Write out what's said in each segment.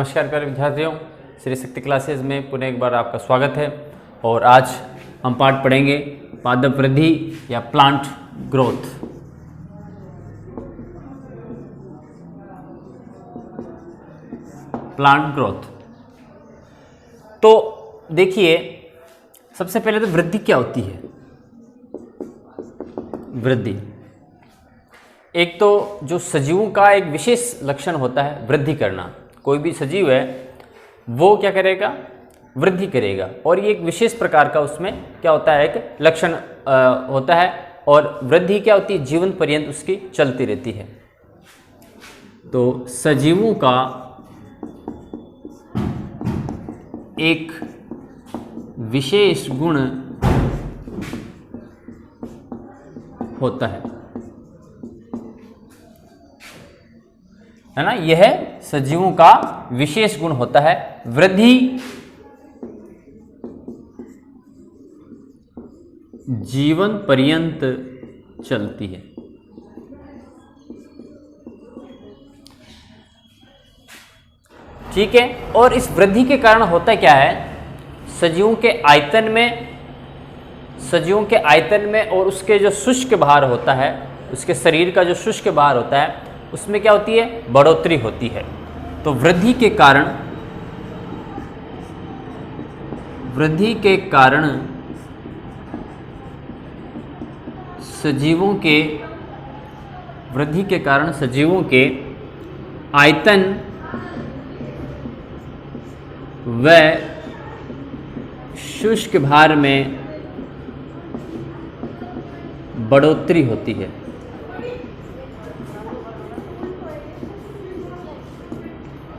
नमस्कार प्यारे विद्यार्थियों, श्री शक्ति क्लासेस में पुनः एक बार आपका स्वागत है। और आज हम पाठ पढ़ेंगे पादप वृद्धि या प्लांट ग्रोथ। Plant growth. तो देखिए, सबसे पहले तो वृद्धि क्या होती है। वृद्धि एक तो जो सजीवों का एक विशेष लक्षण होता है वृद्धि करना। कोई भी सजीव है वो क्या करेगा, वृद्धि करेगा। और ये एक विशेष प्रकार का उसमें क्या होता है, एक लक्षण होता है। और वृद्धि क्या होती है, जीवन पर्यंत उसकी चलती रहती है। तो सजीवों का एक विशेष गुण होता है ना। यह सजीवों का विशेष गुण होता है वृद्धि जीवन पर्यंत चलती है। ठीक है। और इस वृद्धि के कारण होता क्या है, सजीवों के आयतन में और उसके जो शुष्क भार होता है, उसके शरीर का जो शुष्क भार होता है, उसमें क्या होती है, बढ़ोतरी होती है। तो वृद्धि के कारण सजीवों के आयतन व शुष्क भार में बढ़ोतरी होती है।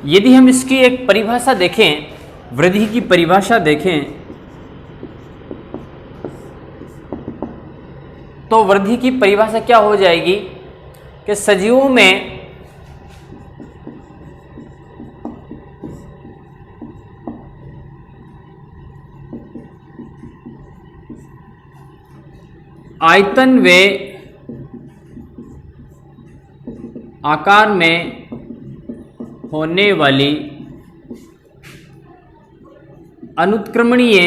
यदि हम इसकी एक परिभाषा देखें, वृद्धि की परिभाषा देखें, तो वृद्धि की परिभाषा क्या हो जाएगी कि सजीवों में आयतन व आकार में होने वाली अनुत्क्रमणीय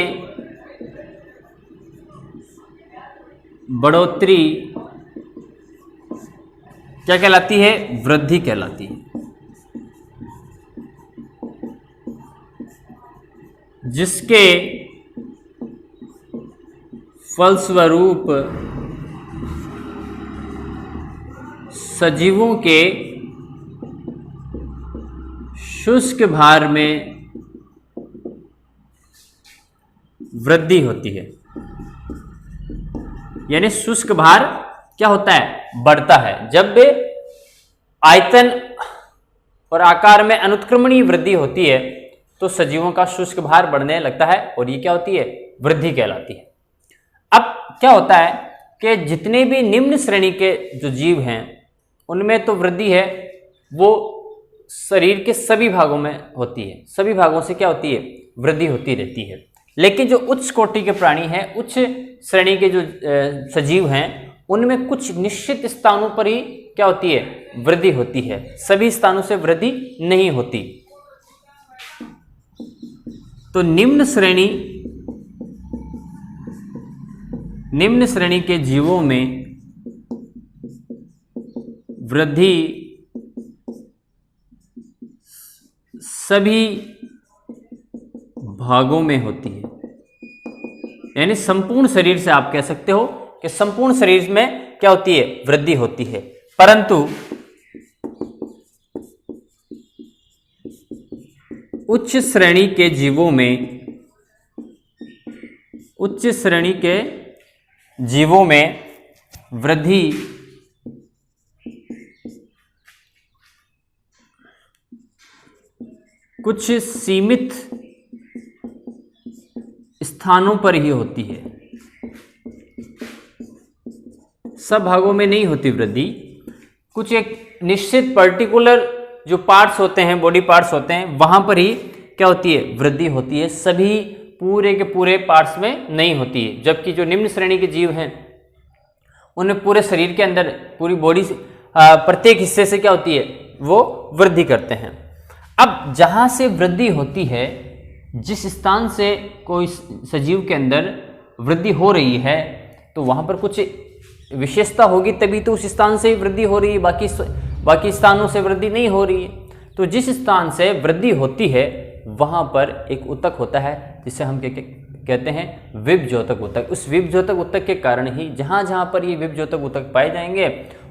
बढ़ोतरी क्या कहलाती है, वृद्धि कहलाती है। जिसके फलस्वरूप सजीवों के शुष्क भार में वृद्धि होती है। यानी शुष्क भार क्या होता है, बढ़ता है। जब आयतन और आकार में अनुत्क्रमणीय वृद्धि होती है तो सजीवों का शुष्क भार बढ़ने लगता है और ये क्या होती है, वृद्धि कहलाती है। अब क्या होता है कि जितने भी निम्न श्रेणी के जो जीव हैं उनमें तो वृद्धि है वो शरीर के सभी भागों में होती है, सभी भागों से क्या होती है, वृद्धि होती रहती है। लेकिन जो उच्च कोटि के प्राणी हैं, उच्च श्रेणी के जो सजीव हैं, उनमें कुछ निश्चित स्थानों पर ही क्या होती है, वृद्धि होती है। सभी स्थानों से वृद्धि नहीं होती। तो निम्न श्रेणी के जीवों में वृद्धि सभी भागों में होती है। यानी संपूर्ण शरीर से आप कह सकते हो कि संपूर्ण शरीर में क्या होती है, वृद्धि होती है। परंतु उच्च श्रेणी के जीवों में वृद्धि कुछ सीमित स्थानों पर ही होती है, सब भागों में नहीं होती वृद्धि। कुछ एक निश्चित पर्टिकुलर जो पार्ट्स होते हैं, बॉडी पार्ट्स होते हैं, वहां पर ही क्या होती है, वृद्धि होती है। सभी पूरे के पूरे पार्ट्स में नहीं होती है। जबकि जो निम्न श्रेणी के जीव हैं उनमें पूरे शरीर के अंदर, पूरी बॉडी से प्रत्येक हिस्से से क्या होती है, वो वृद्धि करते हैं। अब जहां से वृद्धि होती है, जिस स्थान से कोई सजीव के अंदर वृद्धि हो रही है, तो वहां पर कुछ विशेषता होगी, तभी तो उस स्थान से वृद्धि हो रही है, बाकी स्थानों से वृद्धि नहीं हो रही है। तो जिस स्थान से वृद्धि होती है वहां पर एक ऊतक होता है जिसे हम कहते हैं विभज्योतक ऊतक। उस विभज्योतक ऊतक के कारण ही जहां जहां पर ये विभज्योतक ऊतक पाए जाएंगे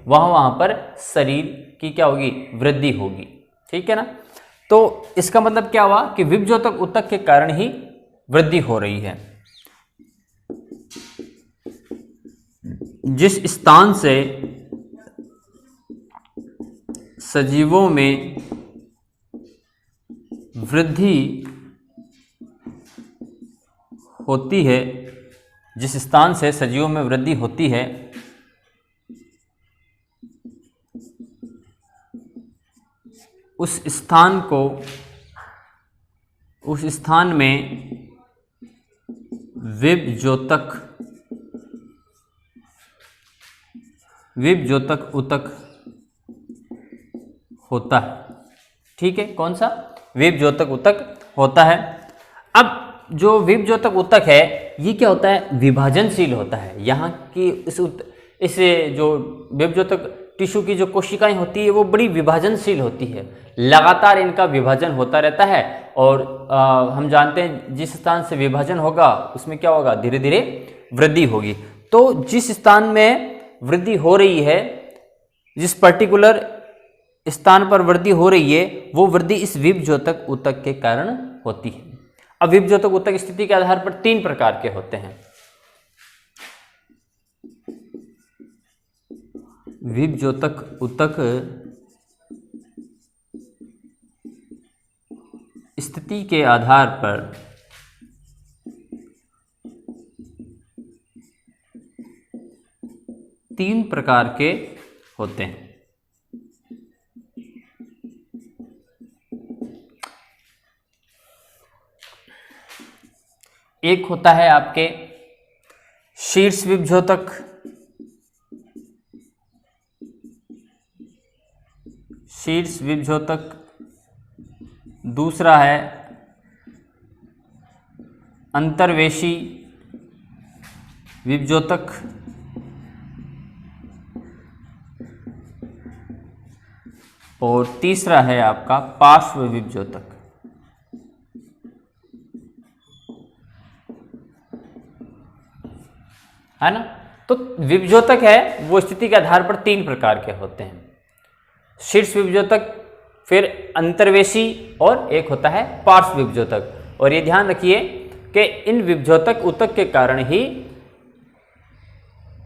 वहां पर शरीर की क्या होगी, वृद्धि होगी। ठीक है ना। तो इसका मतलब क्या हुआ कि विभज्योतक ऊतक के कारण ही वृद्धि हो रही है। जिस स्थान से सजीवों में वृद्धि होती है, जिस स्थान से सजीवों में वृद्धि होती है, उस स्थान में विभज्योतक ऊतक होता है। ठीक है, कौन सा? विभज्योतक ऊतक होता है। अब जो विभज्योतक ऊतक है ये क्या होता है, विभाजनशील होता है। यहाँ की इस जो विभज्योतक टिश्यू की जो कोशिकाएं होती है वो बड़ी विभाजनशील होती है, लगातार इनका विभाजन होता रहता है। और हम जानते हैं जिस स्थान से विभाजन होगा उसमें क्या होगा, धीरे धीरे वृद्धि होगी। तो जिस स्थान में वृद्धि हो रही है, जिस पर्टिकुलर स्थान पर वृद्धि हो रही है, वो वृद्धि इस विभज्योतक ऊतक के कारण होती है। अब विभज्योतक ऊतक स्थिति के आधार पर 3 प्रकार के होते हैं। विभज्योतक ऊतक स्थिति के आधार पर 3 प्रकार के होते हैं। एक होता है आपके शीर्ष विभज्योतक, दूसरा है अंतर्वेशी विभज्योतक, और तीसरा है आपका पार्श्व विभज्योतक। है ना। तो विभज्योतक है वो स्थिति के आधार पर 3 प्रकार के होते हैं, शीर्ष विभज्योतक, फिर अंतर्वेशी, और एक होता है पार्श्व विभज्योतक। और ये ध्यान रखिए कि इन विभज्योतक ऊतक के कारण ही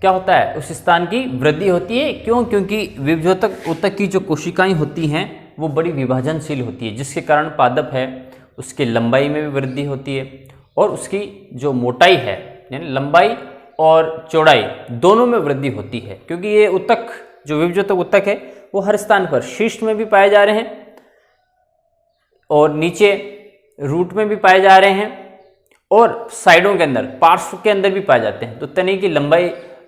क्या होता है, उस स्थान की वृद्धि होती है। क्यों? क्योंकि विभज्योतक ऊतक की जो कोशिकाएं होती हैं वो बड़ी विभाजनशील होती है, जिसके कारण पादप है उसकी लंबाई में भी वृद्धि होती है, और उसकी जो मोटाई है यानी लंबाई और चौड़ाई दोनों में वृद्धि होती है। क्योंकि ये ऊतक जो विभज्योतक ऊतक है वो हर स्थान पर शीर्ष में भी पाए जा रहे हैं और नीचे रूट में भी पाए जा रहे हैं, और साइडों के अंदर, पार्श्व के अंदर भी पाए जाते हैं। तो तने की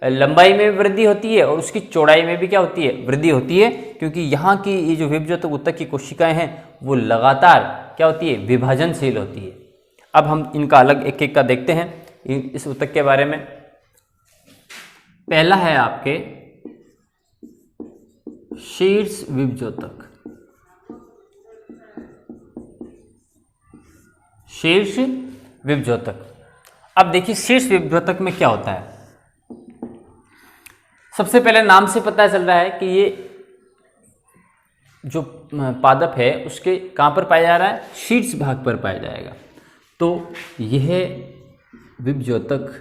लंबाई में भी वृद्धि होती है और उसकी चौड़ाई में भी क्या होती है, वृद्धि होती है। क्योंकि यहाँ की ये जो विभज्योतक ऊतक की कोशिकाएं हैं वो लगातार क्या होती है, विभाजनशील होती है। अब हम इनका अलग एक एक का देखते हैं इस ऊतक के बारे में। पहला है आपके शीर्ष विभज्योतक। शीर्ष विभज्योतक, अब देखिए शीर्ष विभज्योतक में क्या होता है। सबसे पहले नाम से पता चल रहा है कि ये जो पादप है उसके कहां पर पाया जा रहा है, शीर्ष भाग पर पाया जाएगा। तो यह विभज्योतक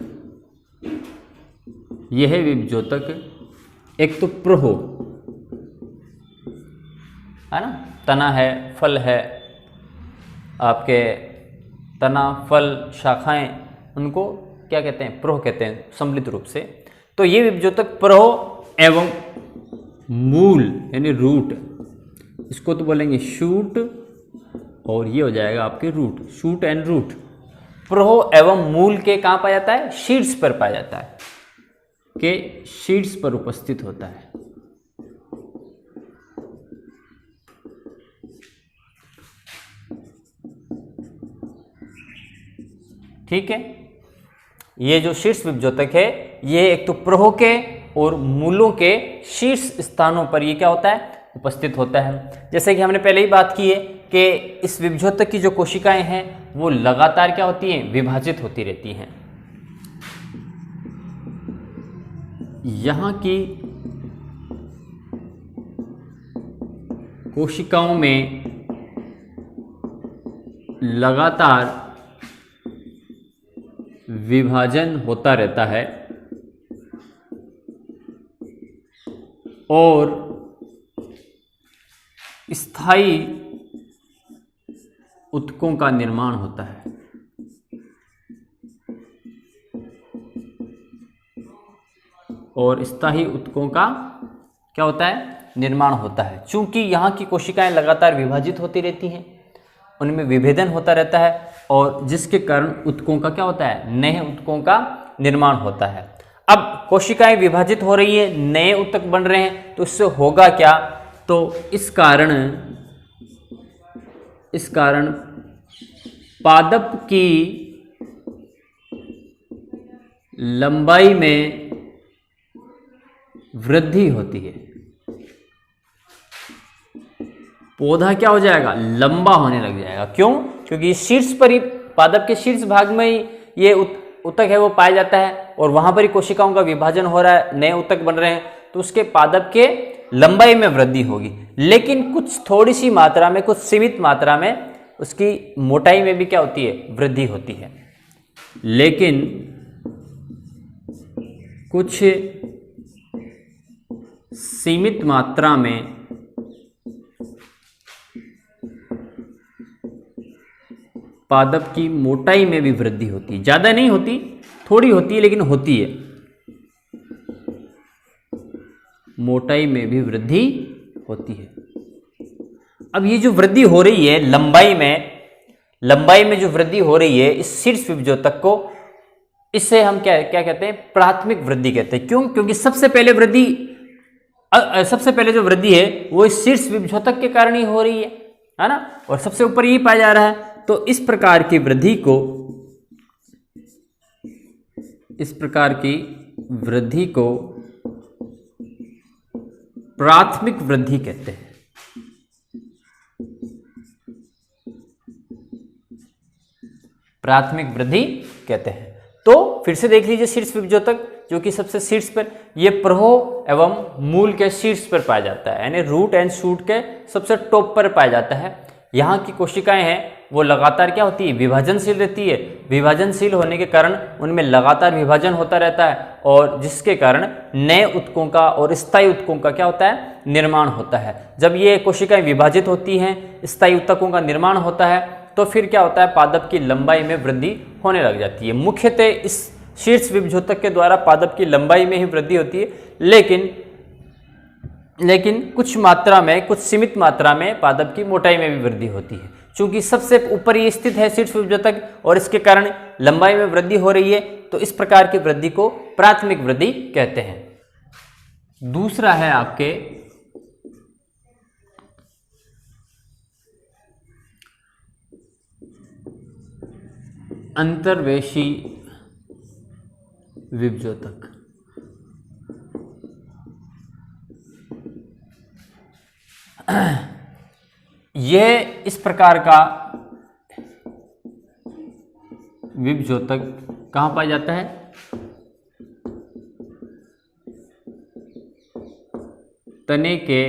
एक तो प्रोहो है ना, तना है, फल है, आपके तना, फल, शाखाएं, उनको क्या कहते हैं, प्रोह कहते हैं सम्मिलित रूप से। तो ये विभज्योतक प्रोह एवं मूल यानी रूट, इसको तो बोलेंगे शूट, और ये हो जाएगा आपके रूट, शूट एंड रूट। प्रोह एवं मूल के कहाँ पाया जाता है, शीर्ष पर पाया जाता है, के शीर्ष पर उपस्थित होता है। ठीक है, ये जो शीर्ष विभजोतक है ये एक तो प्रहो के और मूलों के शीर्ष स्थानों पर ये क्या होता है, उपस्थित होता है। जैसे कि हमने पहले ही बात की है कि इस विभजोतक की जो कोशिकाएं हैं वो लगातार क्या होती हैं, विभाजित होती रहती हैं। यहाँ की कोशिकाओं में लगातार विभाजन होता रहता है और स्थायी ऊतकों का निर्माण होता है। और स्थायी ऊतकों का क्या होता है, निर्माण होता है। चूंकि यहाँ की कोशिकाएं लगातार विभाजित होती रहती हैं, उनमें विभेदन होता रहता है और जिसके कारण ऊतकों का क्या होता है, नए ऊतकों का निर्माण होता है। अब कोशिकाएं विभाजित हो रही है, नए ऊतक बन रहे हैं, तो इससे होगा क्या, तो इस कारण पादप की लंबाई में वृद्धि होती है। पौधा क्या हो जाएगा, लंबा होने लग जाएगा। क्यों? क्योंकि शीर्ष पर ही, पादप के शीर्ष भाग में ही ये ऊतक है वो पाया जाता है और वहां पर ही कोशिकाओं का विभाजन हो रहा है, नए ऊतक बन रहे हैं, तो उसके पादप के लंबाई में वृद्धि होगी। लेकिन कुछ थोड़ी सी मात्रा में, कुछ सीमित मात्रा में उसकी मोटाई में भी क्या होती है, वृद्धि होती है। लेकिन कुछ सीमित मात्रा में पादप की मोटाई में भी वृद्धि होती है। ज्यादा नहीं होती, थोड़ी होती है, लेकिन होती है। मोटाई में भी वृद्धि होती है। अब ये जो वृद्धि हो रही है लंबाई में जो वृद्धि हो रही है इस शीर्ष विभजोतक को, इससे हम क्या कहते हैं, प्राथमिक वृद्धि कहते हैं। क्यों? क्योंकि सबसे पहले जो वृद्धि है वो इस शीर्ष विभजोतक के कारण ही हो रही है ना, और सबसे ऊपर यही पाया जा रहा है। तो इस प्रकार की वृद्धि को प्राथमिक वृद्धि कहते हैं। प्राथमिक वृद्धि कहते हैं। तो फिर से देख लीजिए, शीर्ष विभजोतक जो कि सबसे शीर्ष पर, यह प्रहो एवं मूल के शीर्ष पर पाया जाता है, यानी रूट एंड शूट के सबसे टॉप पर पाया जाता है। यहाँ की कोशिकाएं हैं वो लगातार क्या होती है, विभाजनशील रहती है। विभाजनशील होने के कारण उनमें लगातार विभाजन होता रहता है और जिसके कारण नए ऊतकों का और स्थायी ऊतकों का क्या होता है, निर्माण होता है। जब ये कोशिकाएं विभाजित होती हैं, स्थायी ऊतकों का निर्माण होता है, तो फिर क्या होता है, पादप की लंबाई में वृद्धि होने लग जाती है। मुख्यतः इस शीर्ष विभजोतक के द्वारा पादप की लंबाई में ही वृद्धि होती है, लेकिन कुछ मात्रा में, कुछ सीमित मात्रा में पादप की मोटाई में भी वृद्धि होती है। चूंकि सबसे ऊपर ये स्थित है शीर्ष विभजोतक और इसके कारण लंबाई में वृद्धि हो रही है, तो इस प्रकार की वृद्धि को प्राथमिक वृद्धि कहते हैं। दूसरा है आपके अंतर्वेशी विभजोतक। यह इस प्रकार का विभजोतक कहाँ पाया जाता है, तने के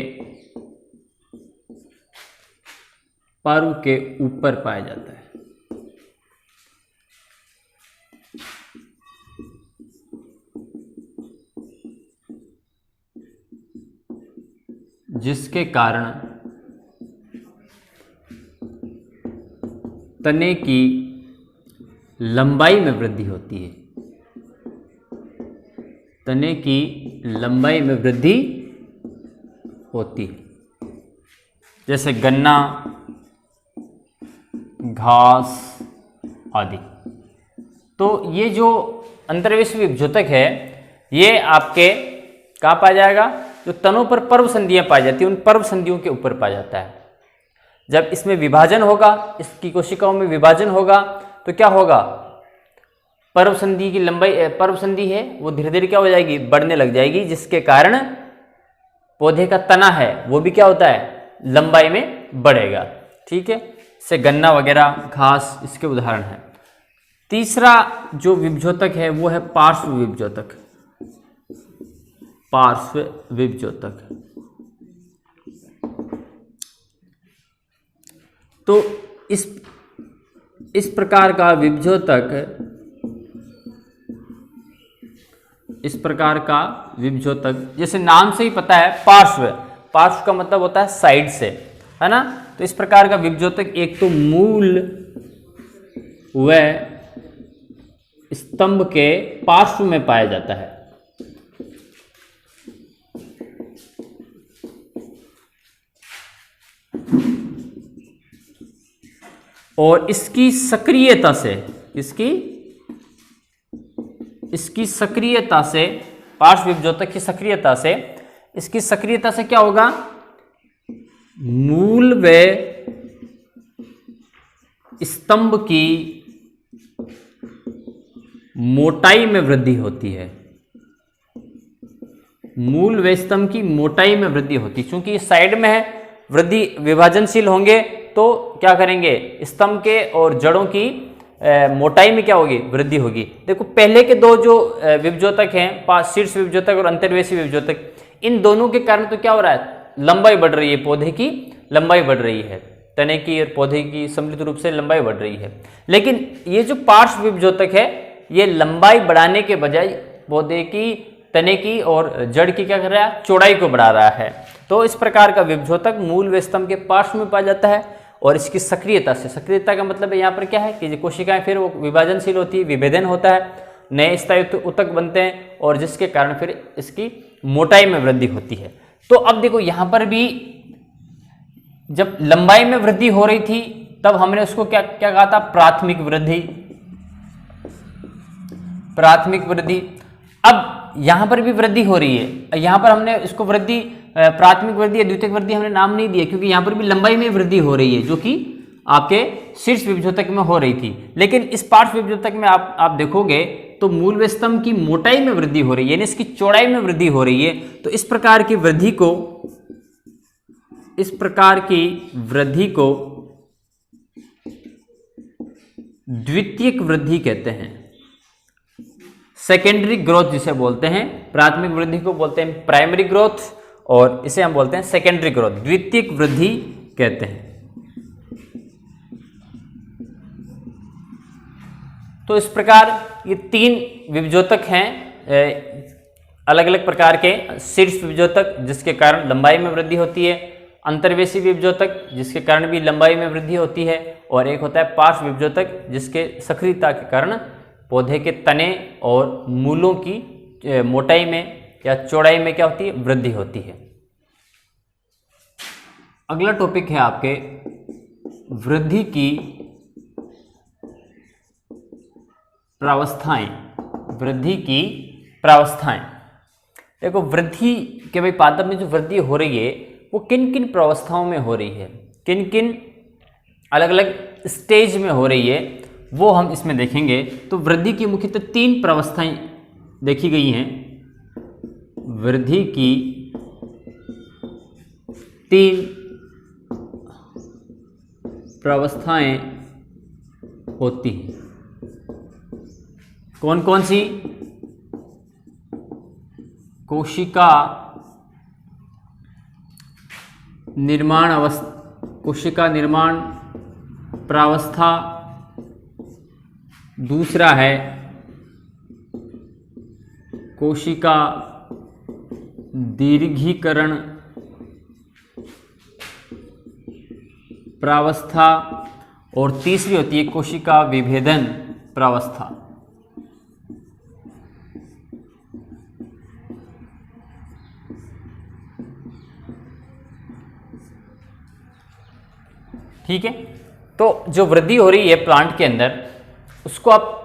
पारू के ऊपर पाया जाता है। जिसके कारण तने की लंबाई में वृद्धि होती है। तने की लंबाई में वृद्धि होती है, जैसे गन्ना, घास आदि। तो ये जो अंतर्वेशी विभजोतक है ये आपके कहाँ पाया जाएगा, जो तनों पर पर्व संधियां पाई जाती हैं उन पर्व संधियों के ऊपर पाया जाता है। जब इसमें विभाजन होगा, इसकी कोशिकाओं में विभाजन होगा, तो क्या होगा, पर्व संधि की लंबाई, पर्व संधि है वो धीरे धीरे क्या हो जाएगी, बढ़ने लग जाएगी, जिसके कारण पौधे का तना है वो भी क्या होता है, लंबाई में बढ़ेगा। ठीक है, से गन्ना वगैरह घास इसके उदाहरण हैं। तीसरा जो विभजोतक है वो है पार्श्व विभजोतक। पार्श्व विभजोतक तो इस प्रकार का विभजोतक, इस प्रकार का विभजोतक जैसे नाम से ही पता है, पार्श्व, पार्श्व का मतलब होता है साइड से, है ना। तो इस प्रकार का विभजोतक एक तो मूल व स्तंभ के पार्श्व में पाया जाता है। और इसकी सक्रियता से, इसकी सक्रियता से, पार्श्व विभजोतक की सक्रियता से, इसकी सक्रियता से क्या होगा, मूल व स्तंभ की मोटाई में वृद्धि होती है। मूल व स्तंभ की मोटाई में वृद्धि होती है, क्योंकि साइड में है, वृद्धि विभाजनशील होंगे तो क्या करेंगे, स्तंभ के और जड़ों की मोटाई में क्या होगी, वृद्धि होगी। देखो पहले के दो जो विभजोतक हैं, शीर्ष विभजोतक और अंतर्वेशी विभजोतक, इन दोनों के कारण तो क्या हो रहा है, लंबाई बढ़ रही है, पौधे की लंबाई बढ़ रही है, तने की और पौधे की सम्मिलित रूप से लंबाई बढ़ रही है। लेकिन ये जो पार्श्व विभजोतक है ये लंबाई बढ़ाने के बजाय पौधे की, तने की और जड़ की क्या कर रहा है, चौड़ाई को बढ़ा रहा है। तो इस प्रकार का विभजोतक मूल व स्तंभ के पार्श्व में पाया जाता है। और इसकी सक्रियता से, सक्रियता का मतलब यहाँ पर क्या है कि कोशिकाएं फिर वो विभाजनशील होती है, विभेदन होता है, नए स्थायी ऊतक बनते हैं और जिसके कारण फिर इसकी मोटाई में वृद्धि होती है। तो अब देखो यहाँ पर भी जब लंबाई में वृद्धि हो रही थी तब हमने उसको क्या क्या कहा था, प्राथमिक वृद्धि, प्राथमिक वृद्धि। अब यहां पर भी वृद्धि हो रही है, यहां पर हमने इसको वृद्धि, प्राथमिक वृद्धि या द्वितीयक वृद्धि हमने नाम नहीं दिया, क्योंकि यहां पर भी लंबाई में वृद्धि हो रही है जो कि आपके शीर्ष विभजोतक में हो रही थी। लेकिन इस पार्श्व विभजोतक में आप देखोगे तो मूल व स्तंभ की मोटाई में वृद्धि हो रही है, यानी इसकी चौड़ाई में वृद्धि हो रही है। तो इस प्रकार की वृद्धि को, इस प्रकार की वृद्धि को द्वितीयक वृद्धि कहते हैं, सेकेंडरी ग्रोथ जिसे बोलते हैं। प्राथमिक वृद्धि को बोलते हैं प्राइमरी ग्रोथ और इसे हम बोलते हैं सेकेंडरी ग्रोथ, द्वितीयक वृद्धि कहते हैं। तो इस प्रकार ये तीन विभजोतक हैं, अलग अलग प्रकार के। शीर्ष विभजोतक जिसके कारण लंबाई में वृद्धि होती है, अंतर्वेशी विभजोतक जिसके कारण भी लंबाई में वृद्धि होती है, और एक होता है पार्श्व विभजोतक जिसके सक्रियता के कारण पौधे के तने और मूलों की मोटाई में या चौड़ाई में क्या होती है, वृद्धि होती है। अगला टॉपिक है आपके वृद्धि की प्रावस्थाएं। वृद्धि की प्रावस्थाएं, देखो वृद्धि के भाई पादप में जो वृद्धि हो रही है वो किन किन प्रावस्थाओं में हो रही है, किन किन अलग अलग स्टेज में हो रही है, वो हम इसमें देखेंगे। तो वृद्धि की मुख्यतः तीन प्रावस्थाएं देखी गई हैं। वृद्धि की तीन प्रावस्थाएं होती हैं। कौन कौन सी? कोशिका निर्माण अवस्था, कोशिका निर्माण प्रावस्था, दूसरा है कोशिका दीर्घीकरण प्रावस्था, और तीसरी होती है कोशिका विभेदन प्रावस्था। ठीक है, तो जो वृद्धि हो रही है प्लांट के अंदर उसको आप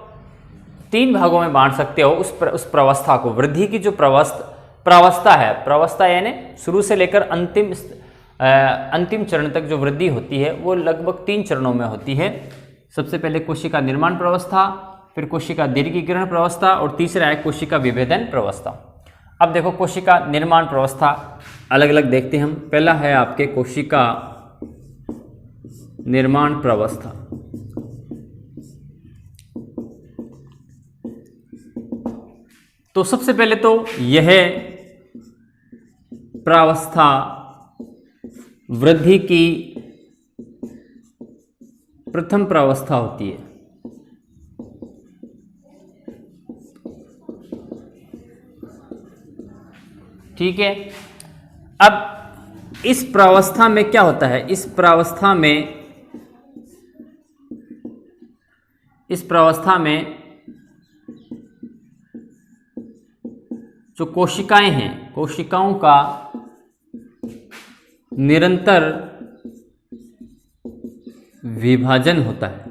तीन भागों में बांट सकते हो। उस प्रावस्था को, वृद्धि की जो प्रावस्था है, प्रावस्था यानी शुरू से लेकर अंतिम चरण तक जो वृद्धि होती है वो लगभग तीन चरणों में होती है। सबसे पहले कोशिका निर्माण प्रावस्था, फिर कोशिका दीर्घीकरण प्रावस्था और तीसरा है कोशिका विभेदन प्रावस्था। अब देखो कोशिका निर्माण प्रावस्था अलग अलग देखते हैं हम। पहला है आपके कोशिका निर्माण प्रावस्था। तो सबसे पहले तो यह प्रावस्था वृद्धि की प्रथम प्रावस्था होती है। ठीक है। अब इस प्रावस्था में क्या होता है, इस प्रावस्था में जो कोशिकाएं हैं, कोशिकाओं का निरंतर विभाजन होता है।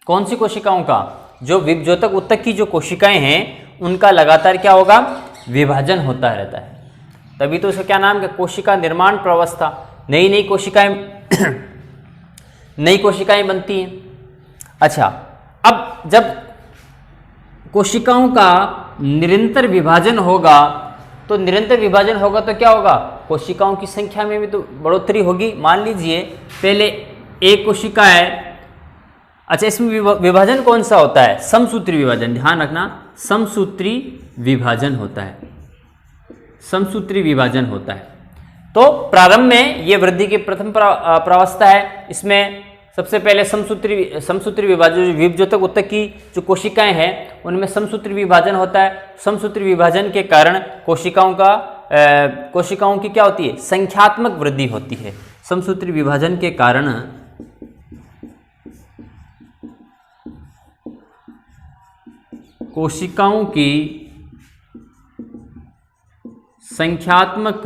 कौन सी कोशिकाओं का? जो विभजोतक ऊतक की जो कोशिकाएं हैं उनका लगातार क्या होगा, विभाजन होता रहता है। तभी तो इसका क्या नाम है, कोशिका निर्माण प्रावस्था। नई नई कोशिकाएं नई कोशिकाएं बनती हैं। अच्छा, अब जब कोशिकाओं का निरंतर विभाजन होगा तो निरंतर विभाजन होगा तो क्या होगा, कोशिकाओं की संख्या में भी तो बढ़ोतरी होगी। मान लीजिए पहले एक कोशिका है। अच्छा, इसमें विभाजन कौन सा होता है, समसूत्री विभाजन। ध्यान रखना, समसूत्री विभाजन होता है, समसूत्री विभाजन होता है। तो प्रारंभ में यह वृद्धि की प्रथम प्रावस्था है। इसमें सबसे पहले समसूत्री विभाजन, जो विभजोतक ऊतक की जो कोशिकाएं हैं उनमें समसूत्री विभाजन होता है। समसूत्री विभाजन के कारण कोशिकाओं की क्या होती है, संख्यात्मक वृद्धि होती है। समसूत्री विभाजन के कारण कोशिकाओं की संख्यात्मक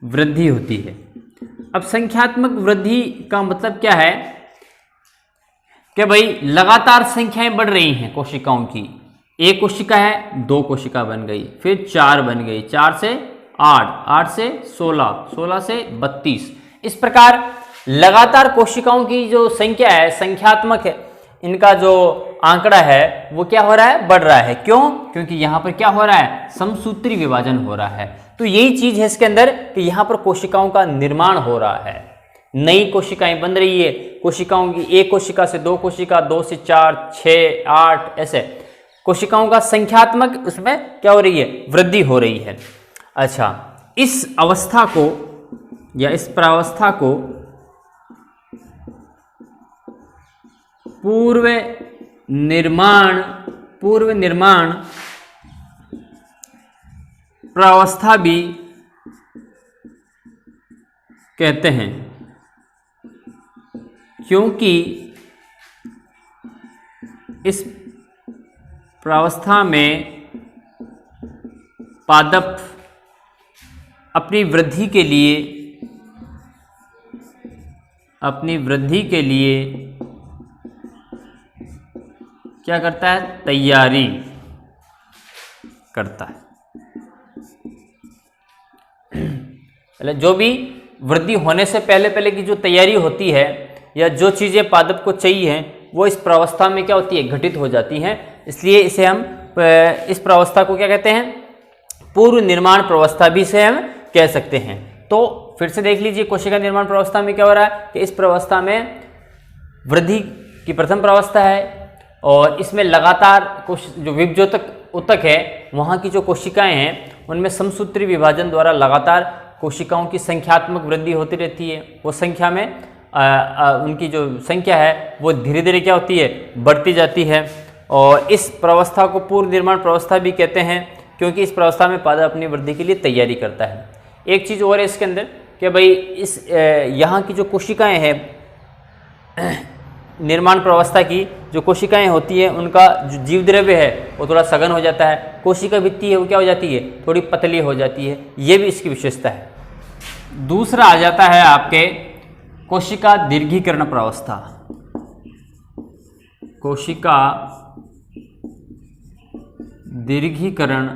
वृद्धि होती है। अब संख्यात्मक वृद्धि का मतलब क्या है कि भाई लगातार संख्याएं बढ़ रही हैं कोशिकाओं की। एक कोशिका है, दो कोशिका बन गई, फिर चार बन गई, 4 से 8, 8 से 16, 16 से 32। इस प्रकार लगातार कोशिकाओं की जो संख्या है, संख्यात्मक है, इनका जो आंकड़ा है वो क्या हो रहा है, बढ़ रहा है। क्यों? क्योंकि यहां पर क्या हो रहा है, समसूत्री विभाजन हो रहा है। तो यही चीज है इसके अंदर कि यहां पर कोशिकाओं का निर्माण हो रहा है, नई कोशिकाएं बन रही है। कोशिकाओं की एक कोशिका से दो कोशिका, 2 से 4, 6, 8, ऐसे कोशिकाओं का संख्यात्मक उसमें क्या हो रही है, वृद्धि हो रही है। अच्छा, इस अवस्था को या इस प्रावस्था को पूर्व निर्माण प्रावस्था भी कहते हैं, क्योंकि इस प्रावस्था में पादप अपनी वृद्धि के लिए क्या करता है, तैयारी करता है। जो भी वृद्धि होने से पहले की जो तैयारी होती है या जो चीज़ें पादप को चाहिए हैं वो इस प्रावस्था में क्या होती है, घटित हो जाती हैं। इसलिए इसे हम इस प्रावस्था को क्या कहते हैं, पूर्व निर्माण प्रावस्था भी इसे हम कह सकते हैं। तो फिर से देख लीजिए, कोशिका निर्माण प्रावस्था में क्या हो रहा है कि इस प्रावस्था में वृद्धि की प्रथम प्रावस्था है और इसमें लगातार जो विभजोतक ऊतक है वहाँ की जो कोशिकाएं हैं उनमें समसूत्री विभाजन द्वारा लगातार कोशिकाओं की संख्यात्मक वृद्धि होती रहती है। वो संख्या में उनकी जो संख्या है वो धीरे धीरे क्या होती है, बढ़ती जाती है। और इस प्रावस्था को पूर्व निर्माण प्रावस्था भी कहते हैं, क्योंकि इस प्रावस्था में पादप अपनी वृद्धि के लिए तैयारी करता है। एक चीज़ और है इसके अंदर कि भाई इस यहाँ की जो कोशिकाएं हैं, निर्माण प्रावस्था की जो कोशिकाएं होती हैं उनका जो जीव द्रव्य है वो थोड़ा सघन हो जाता है। कोशिका भित्ति है वो क्या हो जाती है, थोड़ी पतली हो जाती है। ये भी इसकी विशेषता है। दूसरा आ जाता है आपके कोशिका दीर्घीकरण प्रावस्था। कोशिका दीर्घीकरण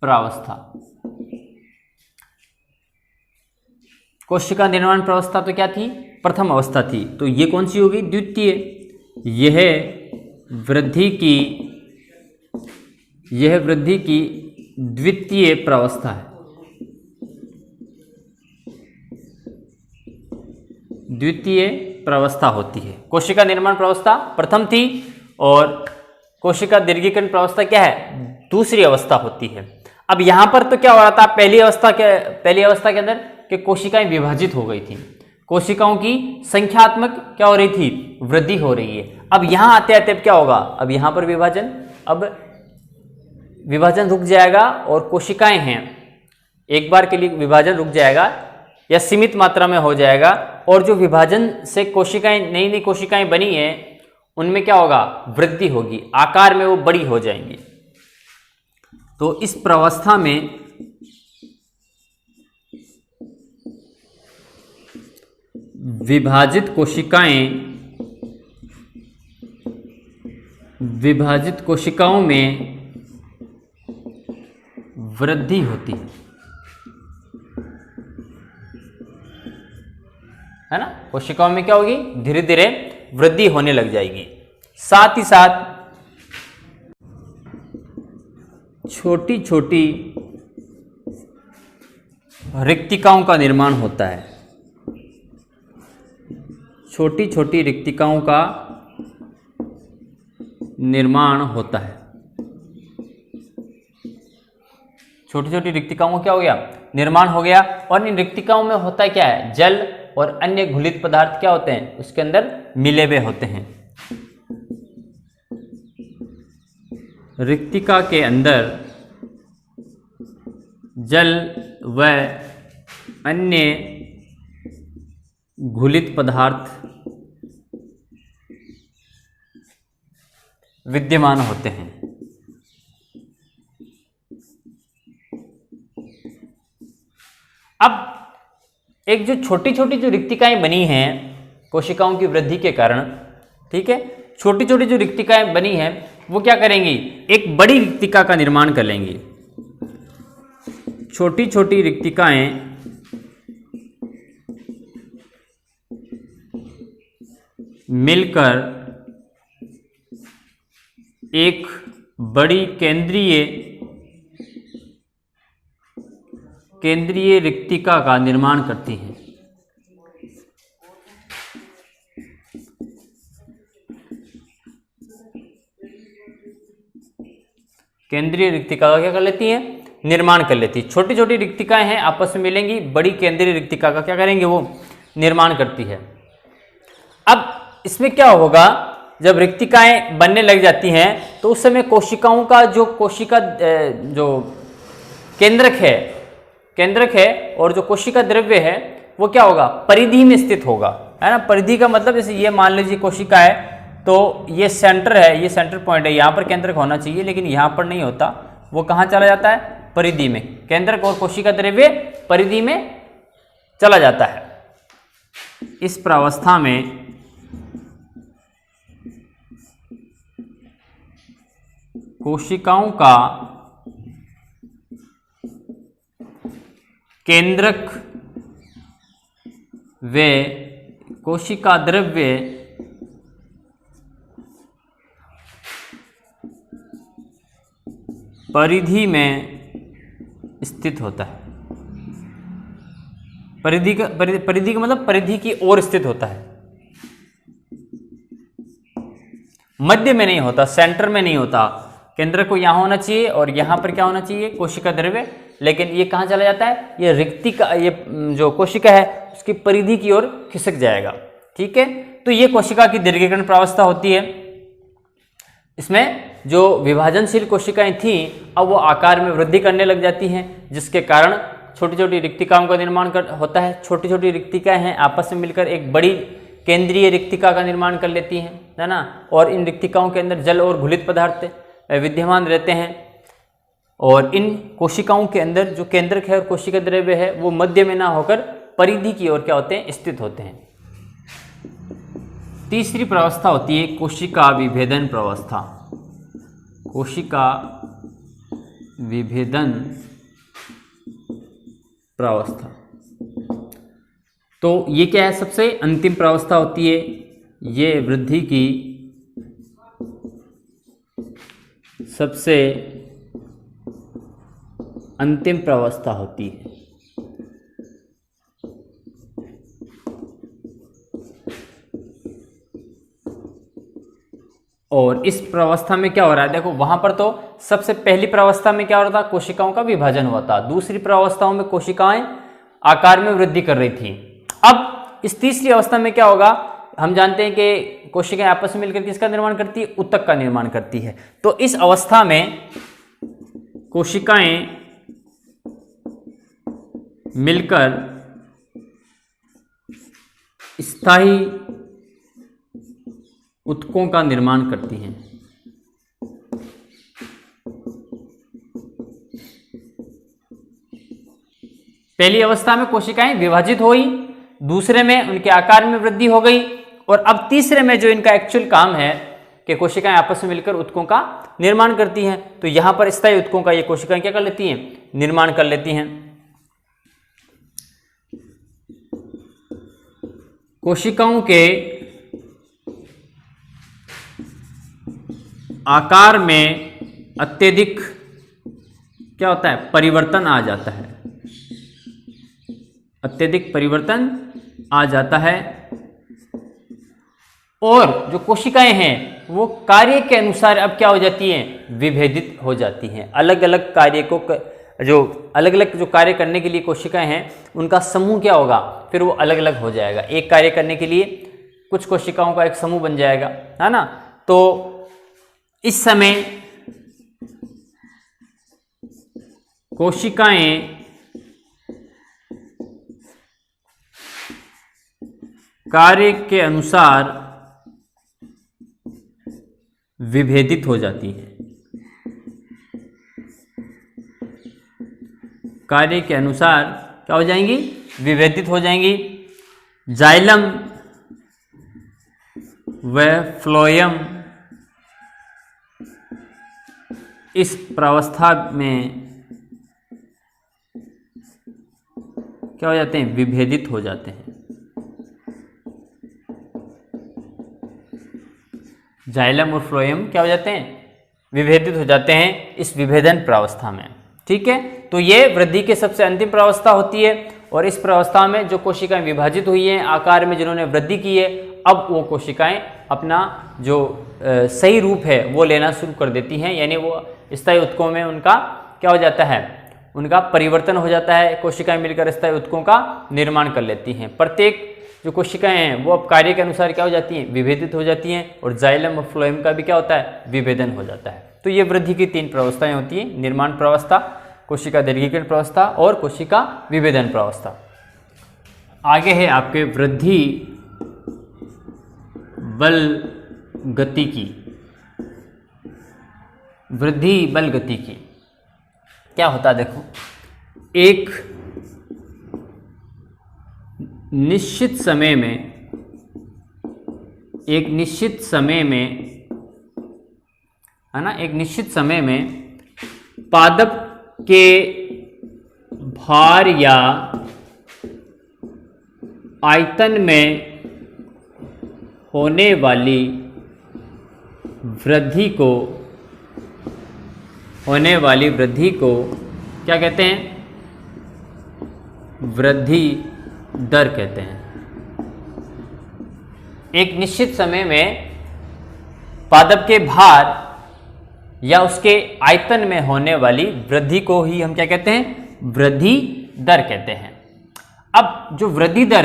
प्रावस्था। कोशिका निर्माण प्रावस्था तो क्या थी? प्रथम अवस्था थी। तो ये कौन सी होगी? द्वितीय। यह वृद्धि की द्वितीय प्रावस्था है। द्वितीय प्रावस्था होती है। कोशिका निर्माण प्रावस्था प्रथम थी और कोशिका दीर्घीकरण प्रावस्था क्या है? दूसरी अवस्था होती है। अब यहां पर तो क्या हो रहा था? पहली अवस्था के अंदर कि कोशिकाएं विभाजित हो गई थी, कोशिकाओं की संख्यात्मक क्या हो रही थी? वृद्धि हो रही है। अब यहां आते आते क्या होगा? अब यहां पर विभाजन रुक जाएगा और कोशिकाएं हैं, एक बार के लिए विभाजन रुक जाएगा या सीमित मात्रा में हो जाएगा, और जो विभाजन से कोशिकाएं नई कोशिकाएं बनी हैं उनमें क्या होगा? वृद्धि होगी, आकार में वो बड़ी हो जाएंगी। तो इस प्रावस्था में विभाजित कोशिकाओं में वृद्धि होती है ना? कोशिकाओं में क्या होगी? धीरे धीरे वृद्धि होने लग जाएगी। साथ ही साथ छोटी छोटी रिक्तिकाओं का निर्माण होता है। छोटी छोटी रिक्तिकाओं का निर्माण होता है। छोटी छोटी रिक्तिकाओं का क्या हो गया? निर्माण हो गया। और इन रिक्तिकाओं में होता क्या है? जल और अन्य घुलित पदार्थ क्या होते हैं? उसके अंदर मिले हुए होते हैं। रिक्तिका के अंदर जल व अन्य घुलित पदार्थ विद्यमान होते हैं। अब एक जो छोटी छोटी जो रिक्तिकाएं बनी हैं कोशिकाओं की वृद्धि के कारण, ठीक है, छोटी छोटी जो रिक्तिकाएं बनी हैं वो क्या करेंगी? एक बड़ी रिक्तिका का निर्माण कर लेंगी। छोटी छोटी रिक्तिकाएं मिलकर एक बड़ी केंद्रीय रिक्तिका का निर्माण करती हैं। केंद्रीय रिक्तिका का क्या कर लेती हैं? निर्माण कर लेती है। छोटी छोटी रिक्तिकाएं हैं, आपस में मिलेंगी, बड़ी केंद्रीय रिक्तिका का क्या करेंगे? वो निर्माण करती है। अब इसमें क्या होगा? जब रिक्तिकाएं बनने लग जाती हैं तो उस समय कोशिकाओं का जो केंद्रक है और जो कोशिका द्रव्य है वो क्या होगा? परिधि में स्थित होगा, है ना? परिधि का मतलब जैसे ये मान लीजिए कोशिका है तो ये सेंटर है, ये सेंटर पॉइंट है, यहाँ पर केंद्रक होना चाहिए लेकिन यहाँ पर नहीं होता। वो कहाँ चला जाता है? परिधि में। केंद्रक और कोशिका द्रव्य परिधि में चला जाता है। इस प्रावस्था में कोशिकाओं का केंद्रक व कोशिका द्रव्य परिधि में स्थित होता है। परिधि का मतलब परिधि की ओर स्थित होता है, मध्य में नहीं होता, सेंटर में नहीं होता। केंद्र को यहां होना चाहिए और यहां पर क्या होना चाहिए? कोशिका द्रव्य। लेकिन ये कहां चला जाता है? ये रिक्तिका, ये जो कोशिका है उसकी परिधि की ओर खिसक जाएगा। ठीक है, तो ये कोशिका की दीर्घीकरण प्रावस्था होती है। इसमें जो विभाजनशील कोशिकाएं थी अब वो आकार में वृद्धि करने लग जाती हैं, जिसके कारण छोटी छोटी रिक्तिकाओं का निर्माण होता है। छोटी छोटी रिक्तिकाएं हैं, आपस में मिलकर एक बड़ी केंद्रीय रिक्तिका का निर्माण कर लेती हैं, है ना? और इन रिक्तिकाओं के अंदर जल और घुलित पदार्थ विद्यमान रहते हैं। और इन कोशिकाओं के अंदर जो केंद्रक है और कोशिका द्रव्य है वो मध्य में ना होकर परिधि की ओर क्या होते हैं? स्थित होते हैं। तीसरी प्रावस्था होती है कोशिका विभेदन प्रावस्था। कोशिका विभेदन प्रावस्था। तो ये क्या है, सबसे अंतिम प्रावस्था होती है, ये वृद्धि की सबसे अंतिम प्रावस्था होती है। और इस प्रावस्था में क्या हो रहा है, देखो वहां पर तो सबसे पहली प्रावस्था में क्या हो रहा था, कोशिकाओं का विभाजन हुआ था। दूसरी प्रावस्थाओं में कोशिकाएं आकार में वृद्धि कर रही थी। अब इस तीसरी अवस्था में क्या होगा, हम जानते हैं कि कोशिकाएं आपस में मिलकर किसका निर्माण करती है, ऊतक का निर्माण करती है। तो इस अवस्था में कोशिकाएं मिलकर स्थायी ऊतकों का निर्माण करती हैं। पहली अवस्था में कोशिकाएं विभाजित हुई, दूसरे में उनके आकार में वृद्धि हो गई, और अब तीसरे में जो इनका एक्चुअल काम है कि कोशिकाएं आपस में मिलकर ऊतकों का निर्माण करती हैं। तो यहां पर स्थायी ऊतकों का ये कोशिकाएं क्या कर लेती हैं, निर्माण कर लेती हैं। कोशिकाओं के आकार में अत्यधिक क्या होता है, परिवर्तन आ जाता है, अत्यधिक परिवर्तन आ जाता है। और जो कोशिकाएं हैं वो कार्य के अनुसार अब क्या हो जाती हैं, विभेदित हो जाती हैं। अलग अलग कार्य को जो अलग अलग जो कार्य करने के लिए कोशिकाएं हैं उनका समूह क्या होगा, फिर वो अलग अलग हो जाएगा। एक कार्य करने के लिए कुछ कोशिकाओं का एक समूह बन जाएगा, है ना। तो इस समय कोशिकाएं कार्य के अनुसार विभेदित हो जाती हैं। कार्य के अनुसार क्या हो जाएंगी, विभेदित हो जाएंगी। जाइलम व फ्लोएम इस प्रावस्था में क्या हो जाते हैं, विभेदित हो जाते हैं। जाइलम और फ्लोएम क्या हो जाते हैं, विभेदित हो जाते हैं इस विभेदन प्रावस्था में। ठीक है, तो ये वृद्धि के सबसे अंतिम प्रावस्था होती है। और इस प्रावस्था में जो कोशिकाएं विभाजित हुई हैं, आकार में जिन्होंने वृद्धि की है, अब वो कोशिकाएं अपना जो सही रूप है वो लेना शुरू कर देती हैं, यानी वो स्थायी ऊतकों में उनका क्या हो जाता है, उनका परिवर्तन हो जाता है। कोशिकाएं मिलकर स्थायी ऊतकों का निर्माण कर लेती हैं। प्रत्येक जो कोशिकाएं हैं वो अब कार्य के अनुसार क्या हो जाती हैं, विभेदित हो जाती हैं। और जाइलम और फ्लोएम का भी क्या होता है, विभेदन हो जाता है। तो ये वृद्धि की 3 प्रावस्थाएं होती हैं, निर्माण प्रावस्था, कोशिका दीर्घीकरण प्रावस्था और कोशिका विभेदन प्रावस्था। आगे है आपके वृद्धि बल गतिकी। वृद्धि बल गतिकी क्या होता है, देखो एक निश्चित समय में है ना, एक निश्चित समय में पादप के भार या आयतन में होने वाली वृद्धि को क्या कहते हैं, वृद्धि दर कहते हैं। एक निश्चित समय में पादप के भार या उसके आयतन में होने वाली वृद्धि को ही हम क्या कहते हैं, वृद्धि दर कहते हैं। अब जो वृद्धि दर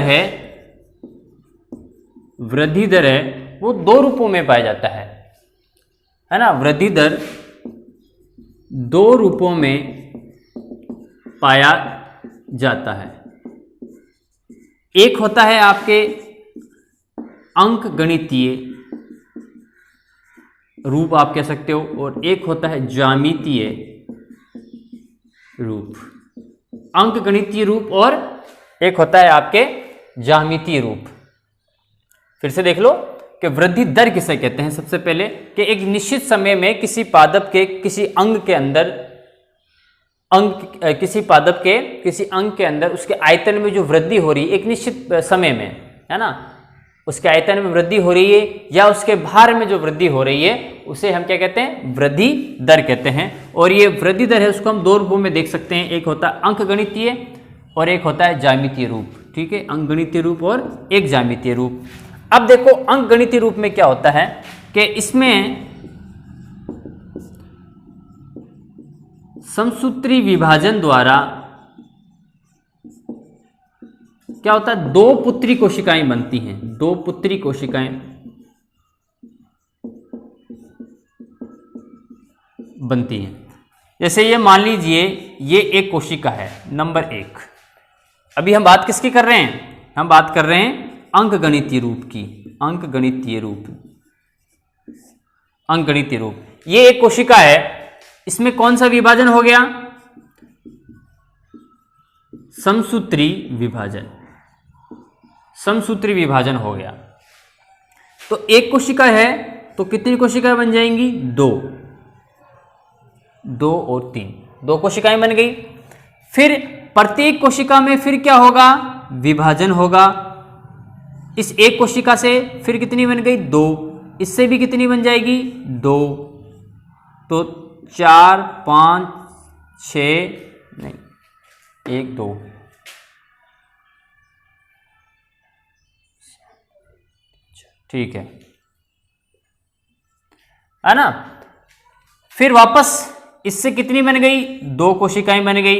है वो 2 रूपों में पाया जाता है ना। वृद्धि दर 2 रूपों में पाया जाता है। एक होता है आपके अंकगणितीय रूप आप कह सकते हो, और एक होता है ज्यामितीय रूप। अंकगणितीय रूप और एक होता है आपके ज्यामितीय रूप। फिर से देख लो कि वृद्धि दर किसे कहते हैं। सबसे पहले कि एक निश्चित समय में किसी पादप के किसी अंग के अंदर अंग किसी पादप के किसी अंग के अंदर उसके आयतन में जो वृद्धि हो रही है एक निश्चित समय में, है ना, उसके आयतन में वृद्धि हो रही है या उसके भार में जो वृद्धि हो रही है उसे हम क्या कहते हैं, वृद्धि दर कहते हैं। और ये वृद्धि दर है उसको हम दो रूपों में देख सकते हैं, एक होता है अंकगणितीय और एक होता है ज्यामितीय रूप। ठीक है, अंकगणितीय रूप और एक ज्यामितीय रूप। अब देखो अंकगणितीय रूप में क्या होता है कि इसमें समसूत्री विभाजन द्वारा क्या होता है, दो पुत्री कोशिकाएं बनती हैं, दो पुत्री कोशिकाएं बनती हैं। जैसे ये मान लीजिए ये एक कोशिका है नंबर 1। अभी हम बात किसकी कर रहे हैं, हम बात कर रहे हैं अंकगणितीय रूप की, अंकगणितीय रूप, अंकगणितीय रूप। ये एक कोशिका है, इसमें कौन सा विभाजन हो गया, समसूत्री विभाजन, समसूत्री विभाजन हो गया। तो एक कोशिका है तो कितनी कोशिकाएं बन जाएंगी, दो, दो और तीन, दो कोशिकाएं बन गई। फिर प्रत्येक कोशिका में फिर क्या होगा, विभाजन होगा। इस एक कोशिका से फिर कितनी बन गई, दो, इससे भी कितनी बन जाएगी, दो, तो 4 5 6 नहीं 1 2 ठीक है ना। फिर वापस इससे कितनी बन गई, दो कोशिकाएं बन गई,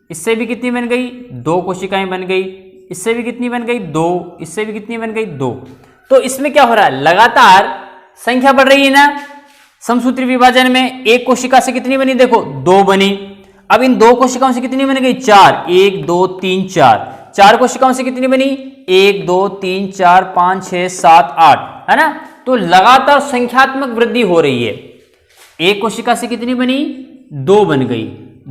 इससे भी कितनी बन गई, दो कोशिकाएं बन गई, इससे भी कितनी बन गई, दो, इससे भी कितनी बन गई, दो। तो इसमें क्या हो रहा है, लगातार संख्या बढ़ रही है ना। समसूत्री विभाजन में एक कोशिका से कितनी बनी, देखो दो बनी। अब इन दो कोशिकाओं से कितनी बन गई, चार, 1 2 3 4, चार कोशिकाओं से कितनी बनी, 1 2 3 4 5 6 7 8, है ना। तो लगातार संख्यात्मक वृद्धि हो रही है। एक कोशिका से कितनी बनी, दो बन गई,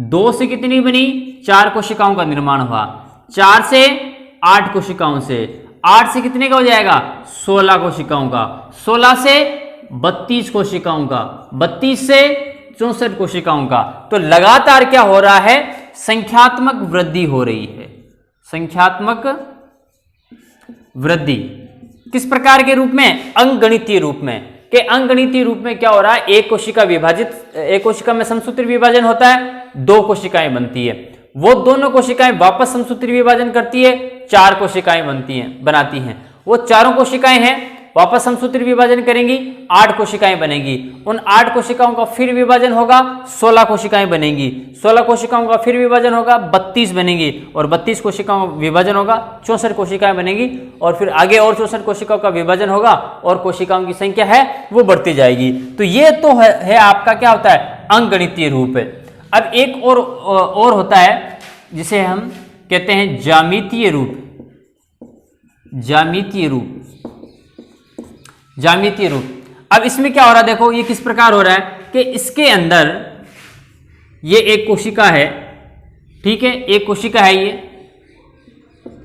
दो से कितनी बनी, चार कोशिकाओं का निर्माण हुआ, 4 से 8 कोशिकाओं से, 8 से कितने का हो जाएगा, 16 कोशिकाओं का, 16 से 32 कोशिकाओं का, 32 से 64 कोशिकाओं का। तो लगातार क्या हो रहा है, संख्यात्मक वृद्धि हो रही है, संख्यात्मक वृद्धि। किस प्रकार के रूप में, अंकगणितीय रूप में। कि अंकगणितीय रूप में क्या हो रहा है, एक कोशिका विभाजित, एक कोशिका में समसूत्री विभाजन होता है, दो कोशिकाएं बनती है, वो दोनों कोशिकाएं वापस समसूत्री विभाजन करती है, चार कोशिकाएं बनती हैं, बनाती हैं। वो चारों कोशिकाएं हैं वापस समसूत्री विभाजन करेंगी, 8 कोशिकाएं बनेंगी। उन 8 कोशिकाओं का फिर विभाजन होगा, 16 कोशिकाएं बनेंगी, 16 कोशिकाओं का फिर विभाजन होगा, 32 बनेंगी, और 32 कोशिकाओं का विभाजन होगा, 64 कोशिकाएं बनेंगी, और फिर आगे और 64 कोशिकाओं का विभाजन होगा, और कोशिकाओं की संख्या है वो बढ़ती जाएगी। तो ये तो है आपका क्या होता है, अंकगणितीय रूप है। अब एक और होता है जिसे हम कहते हैं ज्यामितीय रूप, ज्यामितीय रूप, ज्यामितीय रूप। अब इसमें क्या हो रहा है, देखो ये किस प्रकार हो रहा है कि इसके अंदर ये एक कोशिका है, ठीक है, एक कोशिका है,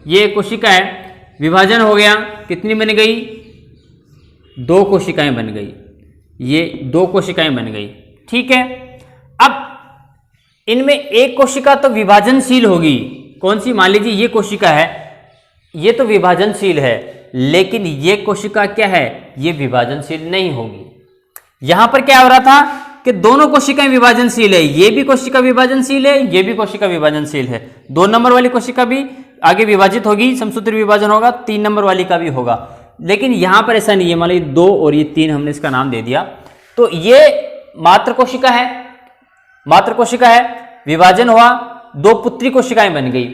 ये एक कोशिका है, विभाजन हो गया, कितनी बन गई, दो कोशिकाएं बन गई, ये दो कोशिकाएं बन गई, ठीक है। अब इनमें एक कोशिका तो विभाजनशील होगी, कौन सी, मान लीजिए ये कोशिका है, ये तो विभाजनशील है, लेकिन ये कोशिका क्या है, ये विभाजनशील नहीं होगी। यहां पर क्या हो रहा था कि दोनों कोशिकाएं विभाजनशील है, ये भी कोशिका विभाजनशील है, ये भी कोशिका विभाजनशील है। 2 नंबर वाली कोशिका भी आगे विभाजित होगी, समसूत्री विभाजन होगा, 3 नंबर वाली का भी होगा। लेकिन यहां पर ऐसा नहीं है, मान लीजिए 2 और ये 3, हमने इसका नाम दे दिया, तो ये मात्र कोशिका है, मात्र कोशिका है, विभाजन हुआ, 2 पुत्री कोशिकाएं बन गई,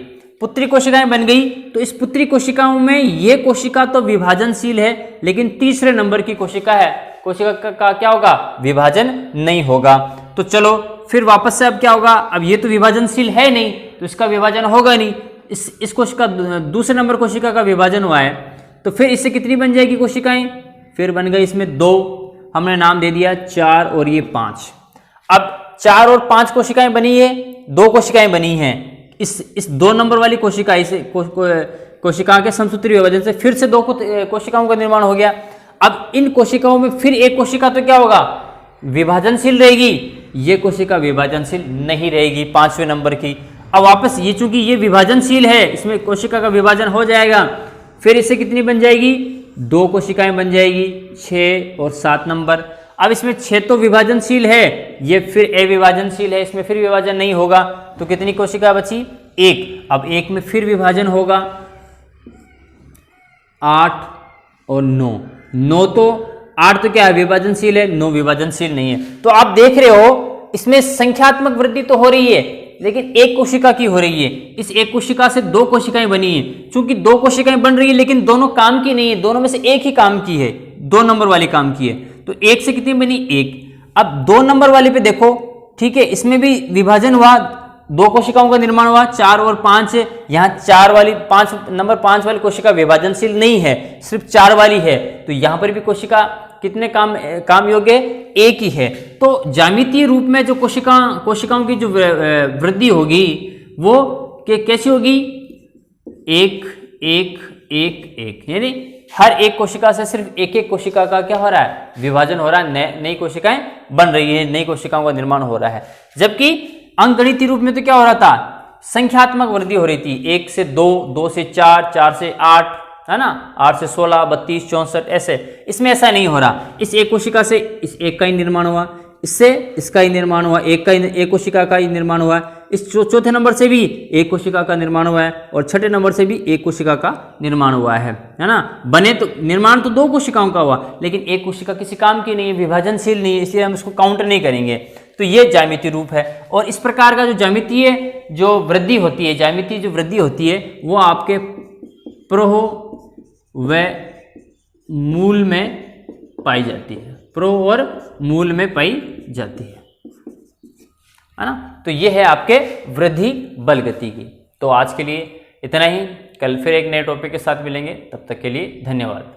पुत्री कोशिकाएं बन गई। तो इस पुत्री कोशिकाओं में ये कोशिका तो विभाजनशील है, लेकिन तीसरे नंबर की कोशिका है, कोशिका का क्या होगा, विभाजन नहीं होगा। तो चलो फिर वापस से अब क्या होगा, अब ये तो विभाजनशील है नहीं, तो इसका विभाजन होगा नहीं। इस कोशिका, दूसरे नंबर कोशिका का विभाजन हुआ है, तो फिर इससे कितनी बन जाएगी कोशिकाएं, फिर बन गई इसमें 2, हमने नाम दे दिया 4 और ये 5। अब 4 और 5 कोशिकाएं बनी है, 2 कोशिकाएं बनी हैं। इस 2 नंबर वाली कोशिका, इस कोशिका के समसूत्री विभाजन से फिर से 2 कोशिकाओं का निर्माण हो गया। अब इन कोशिकाओं में फिर एक कोशिका तो क्या होगा, विभाजनशील रहेगी, ये कोशिका विभाजनशील नहीं रहेगी 5वें नंबर की। अब वापस ये चूंकि ये विभाजनशील है, इसमें कोशिका का विभाजन हो जाएगा, फिर इससे कितनी बन जाएगी, 2 कोशिकाएं बन जाएगी, 6 और 7 नंबर। अब इसमें 6 तो विभाजनशील है, ये फिर अविभाजनशील है, इसमें फिर विभाजन नहीं होगा, तो कितनी कोशिका बची, 1। अब 1 में फिर विभाजन होगा, 8 और 9। 9 तो 8 तो क्या है, विभाजनशील है, 9 विभाजनशील नहीं है। तो आप देख रहे हो इसमें संख्यात्मक वृद्धि तो हो रही है, लेकिन एक कोशिका की हो रही है। इस एक कोशिका से 2 कोशिकाएं बनी है। चूंकि 2 कोशिकाएं बन रही है लेकिन दोनों काम की नहीं है, दोनों में से एक ही काम की है, 2 नंबर वाली काम की है। तो 1 से कितनी बनी, 1। अब 2 नंबर वाले पे देखो, ठीक है, इसमें भी विभाजन हुआ, 2 कोशिकाओं का निर्माण हुआ, 4 और 5। यहाँ 4 वाली 5 नंबर 5 वाली कोशिका विभाजनशील नहीं है, सिर्फ 4 वाली है। तो यहाँ पर भी कोशिका कितने काम योग्य, एक ही है। तो ज्यामितीय रूप में जो कोशिकाओं की जो वृद्धि होगी वो कैसी होगी, 1 1 1 1, यानी हर एक कोशिका से सिर्फ एक एक कोशिका का क्या हो रहा है, विभाजन हो रहा है, नई कोशिकाएं बन रही है, नई कोशिकाओं का निर्माण हो रहा है। जबकि अंकगणितीय रूप में तो क्या हो रहा था, संख्यात्मक वृद्धि हो रही थी, 1 से 2, 2 से 4, 4 से 8, है ना, 8 से 16, 32, 64 ऐसे। इसमें ऐसा नहीं हो रहा, इस एक कोशिका से इस एक का ही निर्माण हुआ, इससे इसका ही निर्माण हुआ, एक कोशिका का ही निर्माण हुआ, इस चौथे नंबर से भी एक कोशिका का निर्माण हुआ है, और छठे नंबर से भी एक कोशिका का निर्माण हुआ है ना। बने तो निर्माण तो 2 कोशिकाओं का हुआ, लेकिन एक कोशिका किसी काम की नहीं है, विभाजनशील नहीं है, इसलिए हम इसको काउंट नहीं करेंगे। तो ये ज्यामितीय रूप है। और इस प्रकार का जो ज्यामितीय जो वृद्धि होती है, ज्यामितीय जो वृद्धि होती है वो आपके प्रोह व मूल में पाई जाती है, प्रोह और मूल में पाई जाती है ना। तो ये है आपके वृद्धि बल गति की। तो आज के लिए इतना ही, कल फिर एक नए टॉपिक के साथ मिलेंगे, तब तक के लिए धन्यवाद।